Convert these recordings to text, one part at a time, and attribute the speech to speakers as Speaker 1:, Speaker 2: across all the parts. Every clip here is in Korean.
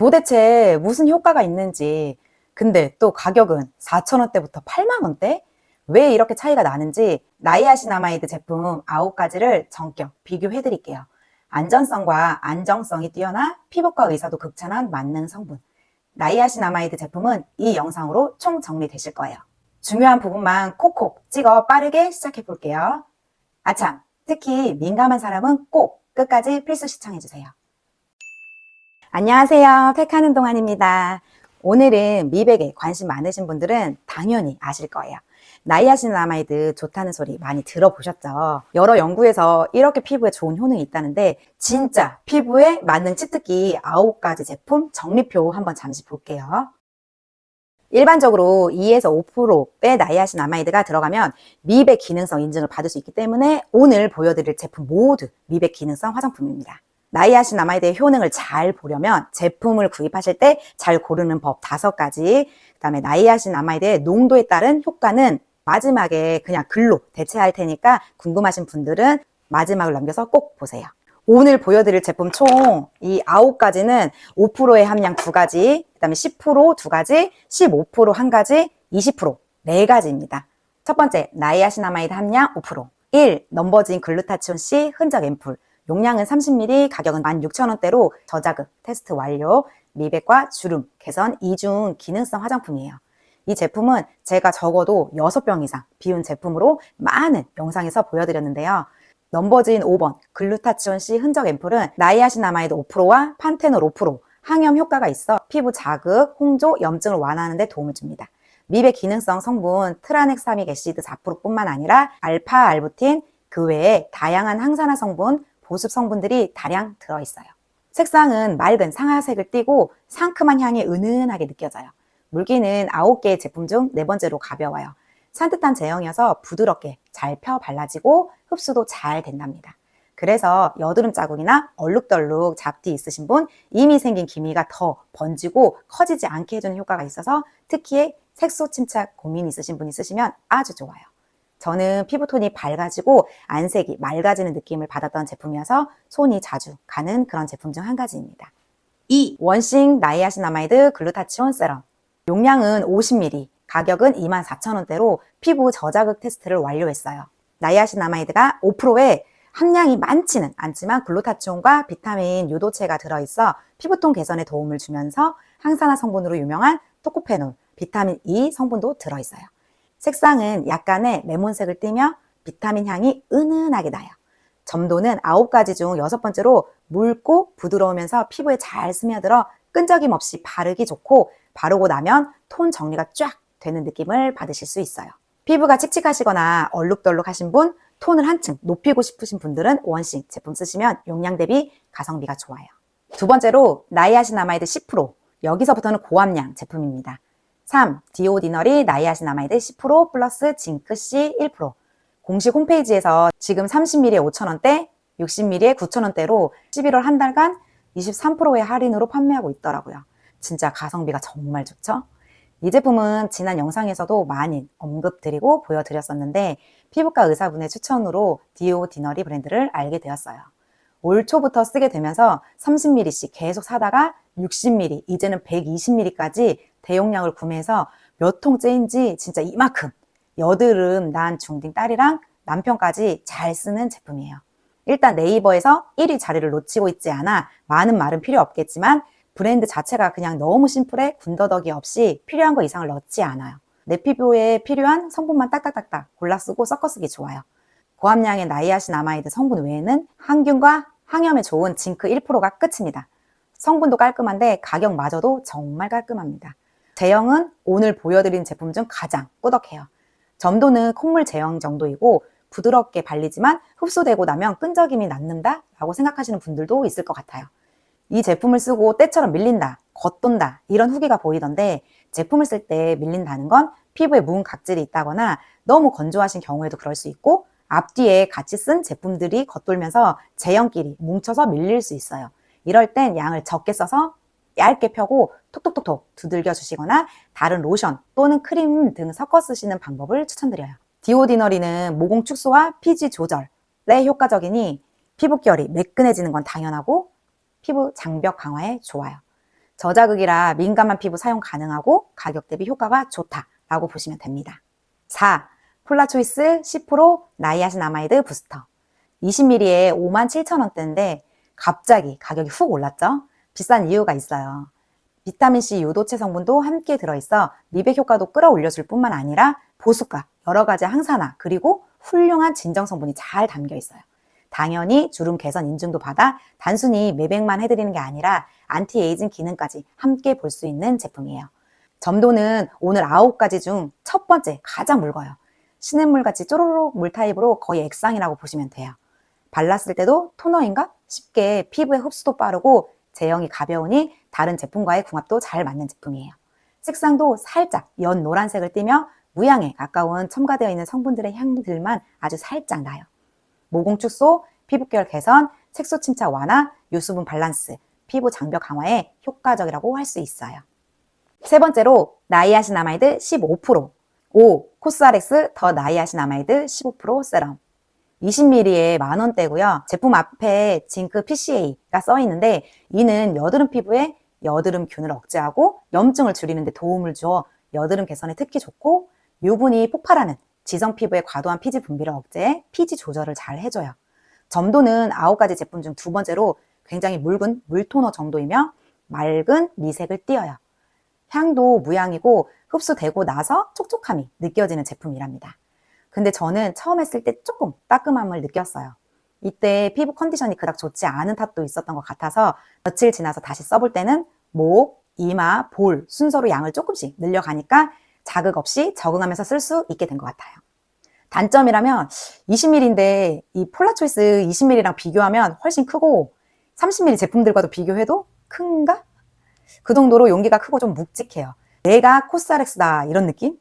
Speaker 1: 도대체 무슨 효과가 있는지, 근데 또 가격은 4,000원대부터 8만원대? 왜 이렇게 차이가 나는지 나이아신아마이드 제품 9가지를 전격 비교해 드릴게요. 안전성과 안정성이 뛰어나 피부과 의사도 극찬한 만능 성분. 나이아신아마이드 제품은 이 영상으로 총 정리되실 거예요. 중요한 부분만 콕콕 찍어 빠르게 시작해 볼게요. 아참, 특히 민감한 사람은 꼭 끝까지 필수 시청해주세요. 안녕하세요. 팩하는 동안입니다. 오늘은 미백에 관심 많으신 분들은 당연히 아실 거예요. 나이아신아마이드 좋다는 소리 많이 들어보셨죠? 여러 연구에서 이렇게 피부에 좋은 효능이 있다는데 진짜 피부에 맞는 치트키 9가지 제품 정리표 한번 잠시 볼게요. 일반적으로 2에서 5%의 나이아신아마이드가 들어가면 미백 기능성 인증을 받을 수 있기 때문에 오늘 보여드릴 제품 모두 미백 기능성 화장품입니다. 나이아신아마이드의 효능을 잘 보려면 제품을 구입하실 때 잘 고르는 법 5가지, 그 다음에 나이아신아마이드의 농도에 따른 효과는 마지막에 그냥 글로 대체할 테니까 궁금하신 분들은 마지막을 넘겨서 꼭 보세요. 오늘 보여드릴 제품 총 이 9가지는 5%의 함량 2가지, 그 다음에 10% 2가지, 15% 1가지, 20% 4가지입니다. 첫 번째, 나이아신아마이드 함량 5%. 1. 넘버진 글루타치온 C 흔적 앰플. 용량은 30ml, 가격은 16,000원대로 저자극, 테스트 완료, 미백과 주름, 개선, 이중 기능성 화장품이에요. 이 제품은 제가 적어도 6병 이상 비운 제품으로 많은 영상에서 보여드렸는데요. 넘버진 5번 글루타치온 C 흔적 앰플은 나이아신아마이드 5%와 판테놀 5% 항염 효과가 있어 피부 자극, 홍조, 염증을 완화하는 데 도움을 줍니다. 미백 기능성 성분 트라넥사믹 애시드 4%뿐만 아니라 알파, 알부틴, 그 외에 다양한 항산화 성분, 보습 성분들이 다량 들어있어요. 색상은 맑은 상아색을 띠고 상큼한 향이 은은하게 느껴져요. 물기는 9개의 제품 중 4번째로 가벼워요. 산뜻한 제형이어서 부드럽게 잘 펴 발라지고 흡수도 잘 된답니다. 그래서 여드름 자국이나 얼룩덜룩 잡티 있으신 분, 이미 생긴 기미가 더 번지고 커지지 않게 해주는 효과가 있어서 특히 색소 침착 고민 있으신 분 있으시면 아주 좋아요. 저는 피부톤이 밝아지고 안색이 맑아지는 느낌을 받았던 제품이어서 손이 자주 가는 그런 제품 중 한 가지입니다. 2. 원싱 나이아신아마이드 글루타치온 세럼. 용량은 50ml, 가격은 24,000원대로 피부 저자극 테스트를 완료했어요. 나이아신아마이드가 5%의 함량이 많지는 않지만 글루타치온과 비타민, 유도체가 들어있어 피부톤 개선에 도움을 주면서 항산화 성분으로 유명한 토코페놀, 비타민 E 성분도 들어있어요. 색상은 약간의 레몬색을 띠며 비타민 향이 은은하게 나요. 점도는 9가지 중 6번째로 묽고 부드러우면서 피부에 잘 스며들어 끈적임 없이 바르기 좋고 바르고 나면 톤 정리가 쫙 되는 느낌을 받으실 수 있어요. 피부가 칙칙하시거나 얼룩덜룩하신 분, 톤을 한층 높이고 싶으신 분들은 원싱 제품 쓰시면 용량 대비 가성비가 좋아요. 두 번째로 나이아신아마이드 10%, 여기서부터는 고함량 제품입니다. 3. 디오디너리 나이아신아마이드 10% 플러스 징크C 1%. 공식 홈페이지에서 지금 30ml에 5,000원대, 60ml에 9,000원대로 11월 한 달간 23%의 할인으로 판매하고 있더라고요. 진짜 가성비가 정말 좋죠? 이 제품은 지난 영상에서도 많이 언급드리고 보여드렸었는데 피부과 의사분의 추천으로 디오디너리 브랜드를 알게 되었어요. 올 초부터 쓰게 되면서 30ml씩 계속 사다가 60ml, 이제는 120ml까지 대용량을 구매해서 몇 통째인지 진짜 이만큼 여드름 난 중딩 딸이랑 남편까지 잘 쓰는 제품이에요. 일단 네이버에서 1위 자리를 놓치고 있지 않아 많은 말은 필요 없겠지만 브랜드 자체가 그냥 너무 심플해 군더더기 없이 필요한 거 이상을 넣지 않아요. 내 피부에 필요한 성분만 딱딱딱딱 골라 쓰고 섞어 쓰기 좋아요. 고함량의 나이아신아마이드 성분 외에는 항균과 항염에 좋은 징크 1%가 끝입니다. 성분도 깔끔한데 가격마저도 정말 깔끔합니다. 제형은 오늘 보여드린 제품 중 가장 꾸덕해요. 점도는 콧물 제형 정도이고 부드럽게 발리지만 흡수되고 나면 끈적임이 남는다 라고 생각하시는 분들도 있을 것 같아요. 이 제품을 쓰고 때처럼 밀린다, 겉돈다 이런 후기가 보이던데 제품을 쓸 때 밀린다는 건 피부에 뭉 각질이 있다거나 너무 건조하신 경우에도 그럴 수 있고 앞뒤에 같이 쓴 제품들이 겉돌면서 제형끼리 뭉쳐서 밀릴 수 있어요. 이럴 땐 양을 적게 써서 얇게 펴고 톡톡톡톡 두들겨 주시거나 다른 로션 또는 크림 등 섞어 쓰시는 방법을 추천드려요. 디오디너리는 모공 축소와 피지 조절에 효과적이니 피부결이 매끈해지는 건 당연하고 피부 장벽 강화에 좋아요. 저자극이라 민감한 피부 사용 가능하고 가격 대비 효과가 좋다라고 보시면 됩니다. 4. 폴라초이스 10% 나이아신아마이드 부스터. 20ml에 57,000원대인데 갑자기 가격이 훅 올랐죠? 비싼 이유가 있어요. 비타민C 요도체 성분도 함께 들어있어 미백 효과도 끌어올려줄 뿐만 아니라 보습과 여러 가지 항산화 그리고 훌륭한 진정 성분이 잘 담겨 있어요. 당연히 주름 개선 인증도 받아 단순히 미백만 해드리는 게 아니라 안티에이징 기능까지 함께 볼 수 있는 제품이에요. 점도는 오늘 9가지 중 첫 번째 가장 묽어요. 시냇물같이 쪼로록 물 타입으로 거의 액상이라고 보시면 돼요. 발랐을 때도 토너인가? 쉽게 피부에 흡수도 빠르고 제형이 가벼우니 다른 제품과의 궁합도 잘 맞는 제품이에요. 색상도 살짝 연 노란색을 띠며 무향에 가까운 첨가되어 있는 성분들의 향들만 아주 살짝 나요. 모공 축소, 피부결 개선, 색소 침착 완화, 유수분 밸런스, 피부 장벽 강화에 효과적이라고 할 수 있어요. 세 번째로 나이아신아마이드 15%, 5. 코스알엑스 더 나이아신아마이드 15% 세럼. 20ml에 만원대고요. 제품 앞에 징크 PCA가 써 있는데 이는 여드름 피부에 여드름균을 억제하고 염증을 줄이는 데 도움을 줘 여드름 개선에 특히 좋고 유분이 폭발하는 지성 피부의 과도한 피지 분비를 억제해 피지 조절을 잘 해줘요. 점도는 9가지 제품 중 두 번째로 굉장히 묽은 물토너 정도이며 맑은 미색을 띄어요. 향도 무향이고 흡수되고 나서 촉촉함이 느껴지는 제품이랍니다. 근데 저는 처음 했을 때 조금 따끔함을 느꼈어요. 이때 피부 컨디션이 그닥 좋지 않은 탓도 있었던 것 같아서 며칠 지나서 다시 써볼 때는 목, 이마, 볼 순서로 양을 조금씩 늘려가니까 자극 없이 적응하면서 쓸 수 있게 된 것 같아요. 단점이라면 20ml인데 이 폴라초이스 20ml랑 비교하면 훨씬 크고 30ml 제품들과도 비교해도 큰가? 그 정도로 용기가 크고 좀 묵직해요. 내가 코스알엑스다 이런 느낌?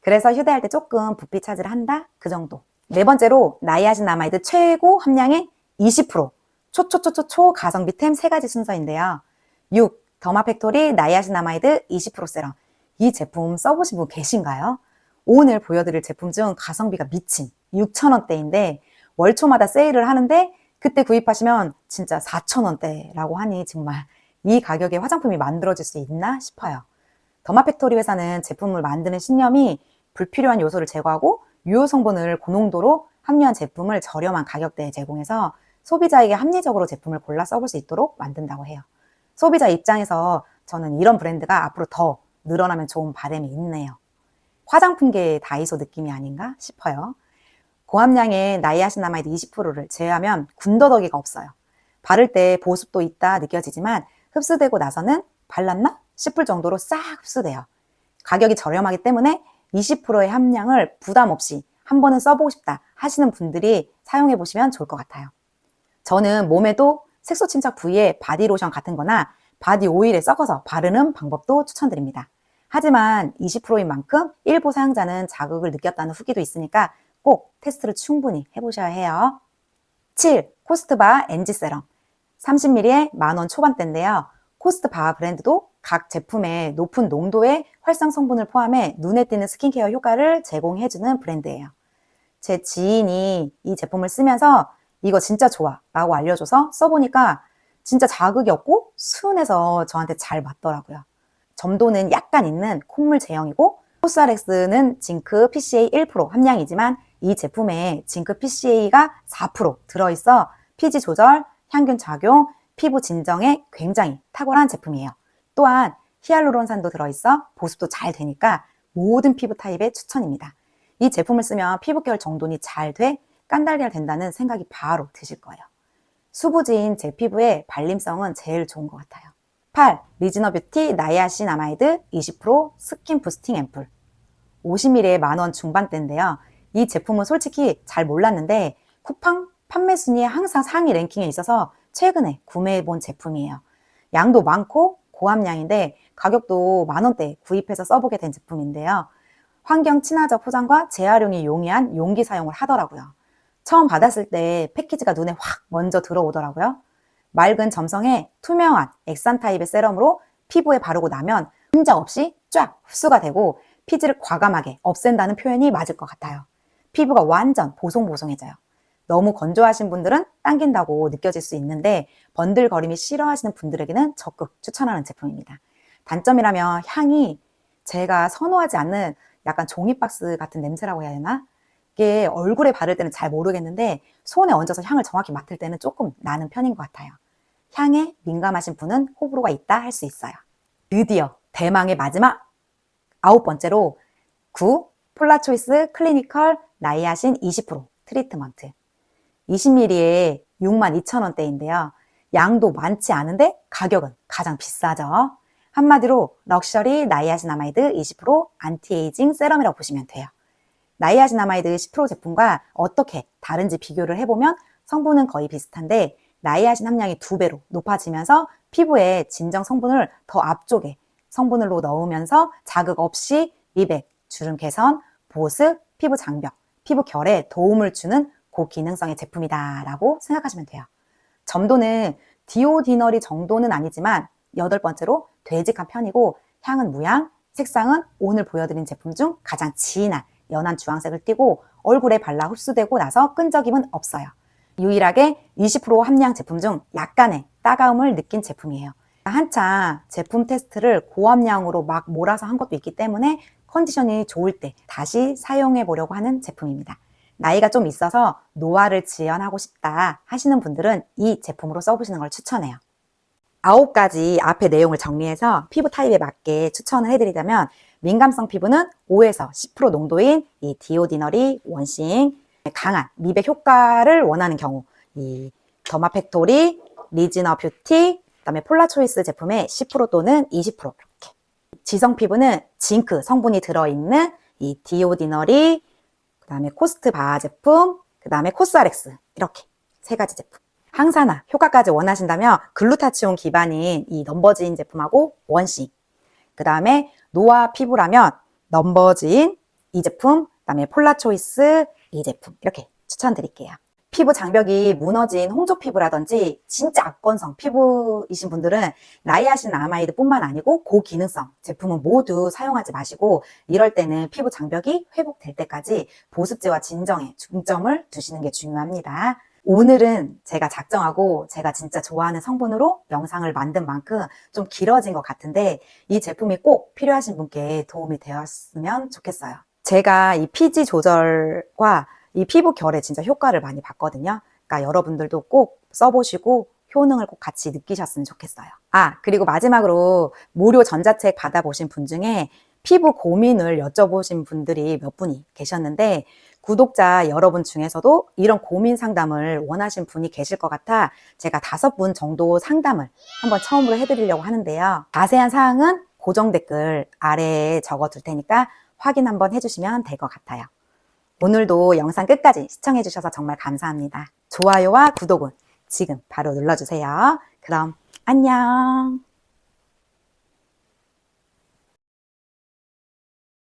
Speaker 1: 그래서 휴대할 때 조금 부피 차지를 한다? 그 정도. 네 번째로 나이아신아마이드 최고 함량의 20% 초초초초초 가성비템 3가지 순서인데요. 6. 더마팩토리 나이아신아마이드 20% 세럼. 이 제품 써보신 분 계신가요? 오늘 보여드릴 제품 중 가성비가 미친 6,000원대인데 월초마다 세일을 하는데 그때 구입하시면 진짜 4,000원대라고 하니 정말 이 가격에 화장품이 만들어질 수 있나 싶어요. 더마팩토리 회사는 제품을 만드는 신념이 불필요한 요소를 제거하고 유효 성분을 고농도로 함유한 제품을 저렴한 가격대에 제공해서 소비자에게 합리적으로 제품을 골라 써볼 수 있도록 만든다고 해요. 소비자 입장에서 저는 이런 브랜드가 앞으로 더 늘어나면 좋은 바람이 있네요. 화장품계의 다이소 느낌이 아닌가 싶어요. 고함량의 나이아신아마이드 20%를 제외하면 군더더기가 없어요. 바를 때 보습도 있다 느껴지지만 흡수되고 나서는 발랐나 싶을 정도로 싹 흡수돼요. 가격이 저렴하기 때문에 20%의 함량을 부담 없이 한 번은 써보고 싶다 하시는 분들이 사용해 보시면 좋을 것 같아요. 저는 몸에도 색소 침착 부위에 바디로션 같은 거나 바디 오일에 섞어서 바르는 방법도 추천드립니다. 하지만 20%인 만큼 일부 사용자는 자극을 느꼈다는 후기도 있으니까 꼭 테스트를 충분히 해보셔야 해요. 7. 코스트바 엔지 세럼 30ml에 만원 초반대인데요. 코스트바 브랜드도 각 제품에 높은 농도의 활성 성분을 포함해 눈에 띄는 스킨케어 효과를 제공해주는 브랜드예요. 제 지인이 이 제품을 쓰면서 이거 진짜 좋아 라고 알려줘서 써보니까 진짜 자극이 없고 수은해서 저한테 잘 맞더라고요. 점도는 약간 있는 콧물 제형이고 코스알엑스는 징크 PCA 1% 함량이지만 이 제품에 징크 PCA가 4% 들어있어 피지 조절, 향균 작용, 피부 진정에 굉장히 탁월한 제품이에요. 또한 히알루론산도 들어있어 보습도 잘 되니까 모든 피부 타입에 추천입니다. 이 제품을 쓰면 피부결 정돈이 잘 돼 깐달걀 된다는 생각이 바로 드실 거예요. 수부지인 제 피부에 발림성은 제일 좋은 것 같아요. 8. 리즈너 뷰티 나이아신아마이드 20% 스킨 부스팅 앰플 50ml에 만원 중반대인데요. 이 제품은 솔직히 잘 몰랐는데 쿠팡 판매 순위에 항상 상위 랭킹에 있어서 최근에 구매해본 제품이에요. 양도 많고 고함량인데 가격도 만원대에 구입해서 써보게 된 제품인데요. 환경 친화적 포장과 재활용이 용이한 용기 사용을 하더라고요. 처음 받았을 때 패키지가 눈에 확 먼저 들어오더라고요. 맑은 점성에 투명한 액산 타입의 세럼으로 피부에 바르고 나면 흠적 없이 쫙 흡수가 되고 피지를 과감하게 없앤다는 표현이 맞을 것 같아요. 피부가 완전 보송보송해져요. 너무 건조하신 분들은 당긴다고 느껴질 수 있는데 번들거림이 싫어하시는 분들에게는 적극 추천하는 제품입니다. 단점이라면 향이 제가 선호하지 않는 약간 종이박스 같은 냄새라고 해야 되나? 이게 얼굴에 바를 때는 잘 모르겠는데 손에 얹어서 향을 정확히 맡을 때는 조금 나는 편인 것 같아요. 향에 민감하신 분은 호불호가 있다 할 수 있어요. 드디어 대망의 마지막 9번째로 9 폴라초이스 클리니컬 나이아신 20% 트리트먼트 20ml에 62,000원대인데요. 양도 많지 않은데 가격은 가장 비싸죠. 한마디로 럭셔리 나이아신아마이드 20% 안티에이징 세럼이라고 보시면 돼요. 나이아신아마이드 10% 제품과 어떻게 다른지 비교를 해보면 성분은 거의 비슷한데 나이아신 함량이 2배로 높아지면서 피부에 진정 성분을 더 앞쪽에 성분으로 넣으면서 자극 없이 미백, 주름 개선, 보습, 피부 장벽, 피부 결에 도움을 주는 고기능성의 제품이다 라고 생각하시면 돼요. 점도는 디오디너리 정도는 아니지만 8번째로 되직한 편이고 향은 무향, 색상은 오늘 보여드린 제품 중 가장 진한 연한 주황색을 띠고 얼굴에 발라 흡수되고 나서 끈적임은 없어요. 유일하게 20% 함량 제품 중 약간의 따가움을 느낀 제품이에요. 한창 제품 테스트를 고함량으로 막 몰아서 한 것도 있기 때문에 컨디션이 좋을 때 다시 사용해 보려고 하는 제품입니다. 나이가 좀 있어서 노화를 지연하고 싶다 하시는 분들은 이 제품으로 써보시는 걸 추천해요. 9가지 앞의 내용을 정리해서 피부 타입에 맞게 추천을 해드리자면 민감성 피부는 5에서 10% 농도인 이 디오디너리 원싱 강한 미백 효과를 원하는 경우 이 더마팩토리, 리즈너 뷰티, 그다음에 폴라초이스 제품의 10% 또는 20% 이렇게 지성 피부는 징크 성분이 들어있는 이 디오디너리 그 다음에 코스트 바하 제품, 그 다음에 코스알엑스 이렇게 3가지 제품. 항산화 효과까지 원하신다면 글루타치온 기반인 이 넘버즈인 제품하고 원싱 그 다음에 노화 피부라면 넘버즈인 이 제품, 그 다음에 폴라초이스 이 제품 이렇게 추천드릴게요. 피부 장벽이 무너진 홍조 피부라든지 진짜 악건성 피부이신 분들은 나이아신 아마이드 뿐만 아니고 고기능성 제품은 모두 사용하지 마시고 이럴 때는 피부 장벽이 회복될 때까지 보습제와 진정에 중점을 두시는 게 중요합니다. 오늘은 제가 작정하고 제가 진짜 좋아하는 성분으로 영상을 만든 만큼 좀 길어진 것 같은데 이 제품이 꼭 필요하신 분께 도움이 되었으면 좋겠어요. 제가 이 피지 조절과 이 피부 결에 진짜 효과를 많이 봤거든요. 그러니까 여러분들도 꼭 써보시고 효능을 꼭 같이 느끼셨으면 좋겠어요. 그리고 마지막으로 무료 전자책 받아보신 분 중에 피부 고민을 여쭤보신 분들이 몇 분이 계셨는데 구독자 여러분 중에서도 이런 고민 상담을 원하신 분이 계실 것 같아 제가 5분 정도 상담을 한번 처음으로 해드리려고 하는데요. 자세한 사항은 고정 댓글 아래에 적어둘 테니까 확인 한번 해주시면 될 것 같아요. 오늘도 영상 끝까지 시청해주셔서 정말 감사합니다. 좋아요와 구독은 지금 바로 눌러주세요. 그럼 안녕.